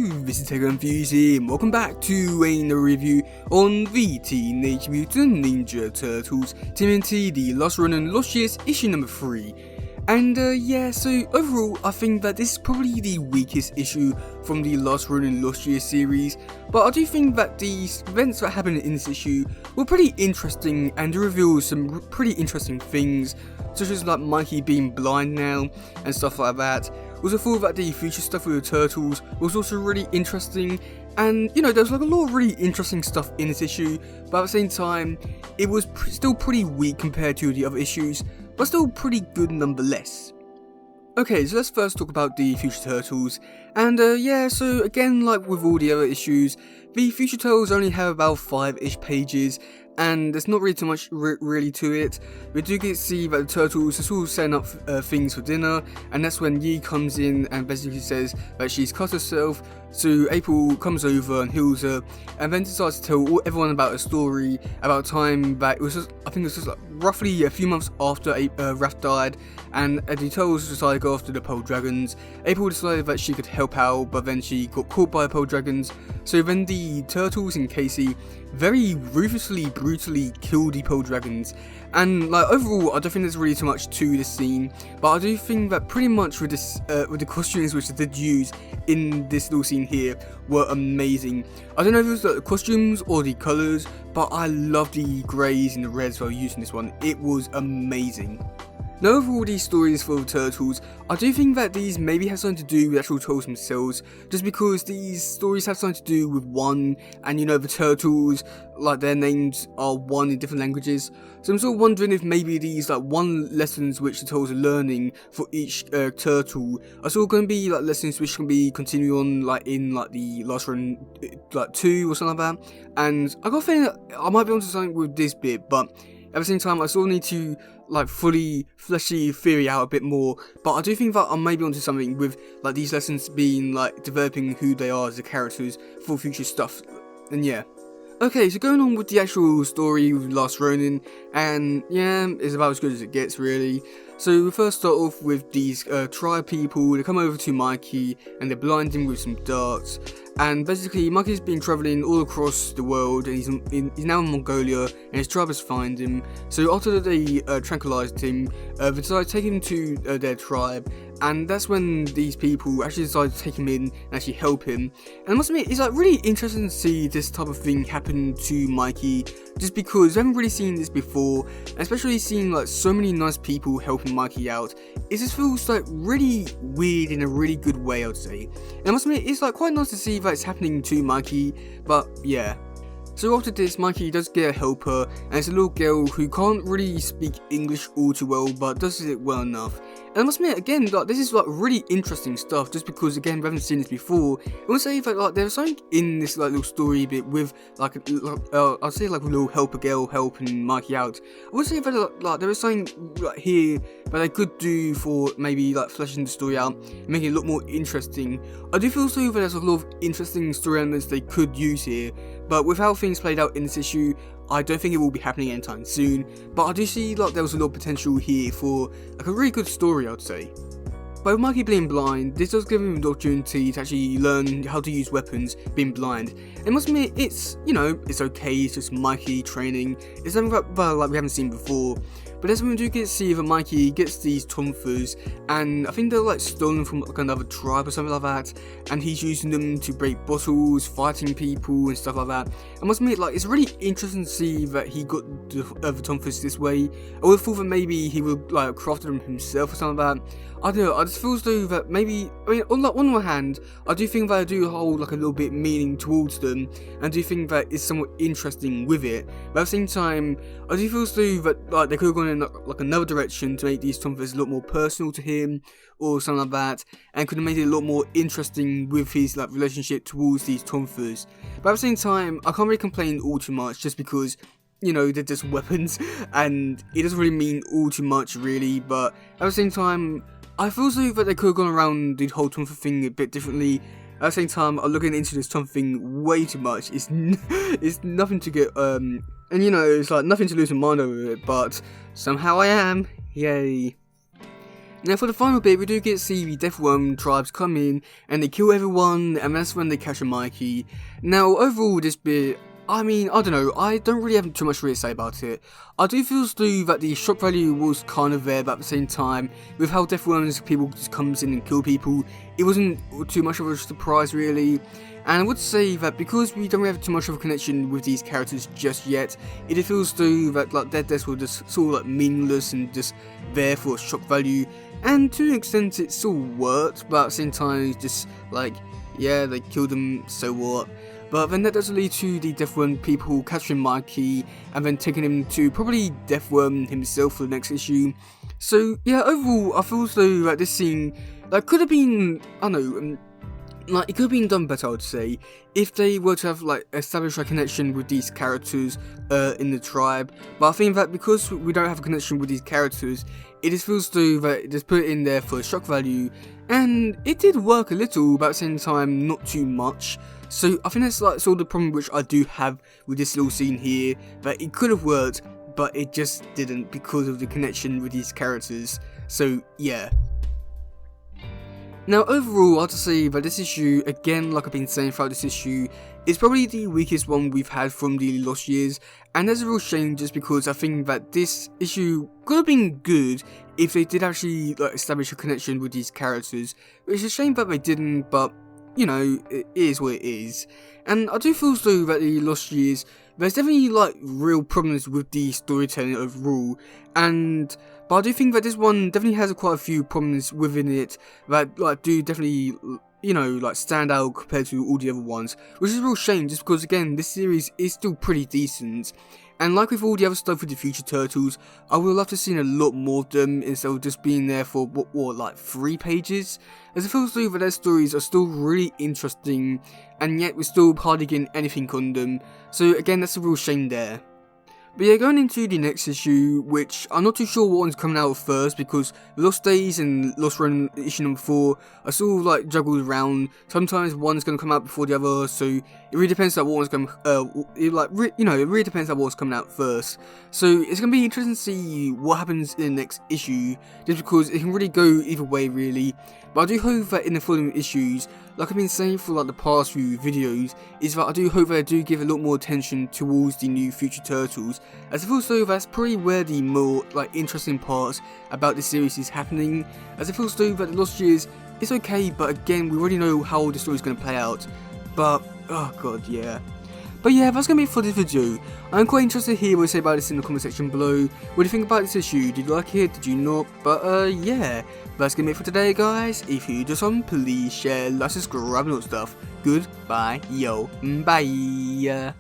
this is teddygaming here, and welcome back to another review on the Teenage Mutant Ninja Turtles tmnt, the Lost Ronin Lost Years issue number 3. And yeah, so overall I think that this is probably the weakest issue from the Lost Ronin Lost Years series, but I do think that the events that happened in this issue were pretty interesting and reveal some pretty interesting things, such as like Mikey being blind now and stuff like that. Also thought that the future stuff with the turtles was also really interesting, and you know, there was like a lot of really interesting stuff in this issue, but at the same time it was still pretty weak compared to the other issues, but still pretty good nonetheless. Okay, so let's first talk about the Future Turtles, and yeah, so again, like with all the other issues, the Future Turtles only have about 5-ish pages, and there's not really too much really to it. We do get to see that the turtles are sort of setting up things for dinner, and that's when Yi comes in and basically says that she's cut herself. So April comes over and heals her, and then decides to tell everyone about a story about time that it was just, I think it was just like roughly a few months after Raph died, and the turtles decided to go after the Pearl Dragons. April decided that she could help out, but then she got caught by the Pearl Dragons. So then the turtles and Casey very ruthlessly, brutally kill the Pearl Dragons. And like overall, I don't think there's really too much to this scene, but I do think that pretty much with this, with the costumes which they did use in this little scene here were amazing. I don't know if it was the costumes or the colours, but I love the greys and the reds that were used in this one. It was amazing. Now, overall, these stories for the turtles, I do think that these maybe have something to do with actual turtles themselves, just because these stories have something to do with one, and you know, the turtles, like their names are one in different languages. So I'm sort of wondering if maybe these like one lessons which the turtles are learning for each turtle are sort of going to be like lessons which can be continued on like in like the last run, like 2 or something like that. And I got a feeling that I might be onto something with this bit, but at the same time I sort of need to like fully flesh the theory out a bit more, but I do think that I may be onto something with like these lessons being like developing who they are as the characters for future stuff. And yeah. Okay, so going on with the actual story with Lost Ronin, and yeah, it's about as good as it gets really. So we first start off with these tribe people. They come over to Mikey and they blind him with some darts, and basically Mikey's been travelling all across the world, and he's now in Mongolia, and his tribe has found him. So after they tranquilized him, they decided to take him to their tribe, and that's when these people actually decided to take him in and actually help him. And I must admit, it's like really interesting to see this type of thing happen to Mikey, just because we haven't really seen this before, and especially seeing like so many nice people helping Mikey out. It just feels like really weird in a really good way, I would say. And I must admit, it's like quite nice to see that it's happening to Mikey, but yeah. So after this, Mikey does get a helper, and it's a little girl who can't really speak English all too well, but does it well enough. And I must admit, again, like, this is like really interesting stuff, just because again we haven't seen this before. I want to say that like there's something in this like little story bit with like I'll say like a little helper girl helping Mikey out. I want to say that like there was something like here that they could do for maybe like fleshing the story out, making it a lot more interesting. I do feel so that there's a lot of interesting story elements they could use here, but with how things played out in this issue, I don't think it will be happening anytime soon, but I do see like there was a lot of potential here for like a really good story, I'd say. But with Mikey being blind, this does give him the opportunity to actually learn how to use weapons being blind. And I must admit, it's, you know, it's okay, it's just Mikey training. It's something that like we haven't seen before. But that's when we do get to see that Mikey gets these tonfas, and I think they're like stolen from like another tribe or something like that, and he's using them to break bottles, fighting people and stuff like that. I must admit, like, it's really interesting to see that he got the tonfas this way. I would have thought that maybe he would like crafted them himself or something like that. I don't know, I just feel as though that maybe, I mean, on one hand, I do think that I do hold like a little bit meaning towards them, and I do think that it's somewhat interesting with it, but at the same time, I do feel as though that like they could have gone in like another direction to make these tonfas a lot more personal to him, or something like that, and could have made it a lot more interesting with his like relationship towards these tonfas. But at the same time, I can't really complain all too much, just because, you know, they're just weapons, and it doesn't really mean all too much really. But at the same time, I feel as though that they could have gone around the whole tonfa thing a bit differently. At the same time, I'm looking into this tonfa thing way too much. It's nothing to get and you know, it's like nothing to lose my mind over it, but somehow I am. Yay. Now for the final bit, we do get to see the Death Worm tribes come in and they kill everyone, and that's when they capture Mikey. Now overall this bit, I mean, I don't know, I don't really have too much to say about it. I do feel still that the shock value was kind of there, but at the same time, with how Death Worms people just comes in and kill people, it wasn't too much of a surprise really. And I would say that because we don't really have too much of a connection with these characters just yet, it feels still that like their deaths were just sort of like meaningless and just there for shock value. And to an extent it still worked, but at the same time it's just like, yeah, they killed them, so what. But then that does lead to the Death Worm people capturing Mikey and then taking him to probably Death Worm himself for the next issue. So yeah, overall I feel as though that this scene like could have been, I don't know, like it could have been done better, I would say, if they were to have like established a connection with these characters in the tribe. But I think that because we don't have a connection with these characters, it just feels to that it just put it in there for shock value, and it did work a little, but at the same time not too much. So I think that's like sort of the problem which I do have with this little scene here, that it could have worked, but it just didn't because of the connection with these characters. So yeah. Now overall, I have to say that this issue, again like I've been saying throughout this issue, is probably the weakest one we've had from the Lost Years, and that's a real shame just because I think that this issue could have been good if they did actually like establish a connection with these characters. It's a shame that they didn't, but you know, it is what it is. And I do feel though that the Lost Years, there's definitely like real problems with the storytelling overall, but I do think that this one definitely has quite a few problems within it that like do definitely, you know, like stand out compared to all the other ones, which is a real shame just because again this series is still pretty decent. And like with all the other stuff with the Future Turtles, I would love to see a lot more of them instead of just being there for what like 3 pages. As it feels like that their stories are still really interesting, and yet we're still hardly getting anything on them. So again, that's a real shame there. But yeah, going into the next issue, which I'm not too sure what one's coming out first because Lost Days and Lost Run issue number 4 are still like juggled around. Sometimes one's going to come out before the other, so it really depends on what one's going it really depends on what's coming out first. So it's going to be interesting to see what happens in the next issue, just because it can really go either way really. But I do hope that in the following issues, like I've been saying for like the past few videos, is that I do hope that I do give a lot more attention towards the new Future Turtles, as I feel so that's probably where the more like interesting parts about the series is happening, as I feel so that the Lost Years is okay, but again we already know how the story is going to play out. But oh god, yeah. But yeah, that's going to be it for this video. I'm quite interested to hear what you say about this in the comment section below. What do you think about this issue? Did you like it? Did you not? But yeah, that's going to be it for today guys. If you do something, please share, like, subscribe and all that stuff. Goodbye, yo, bye.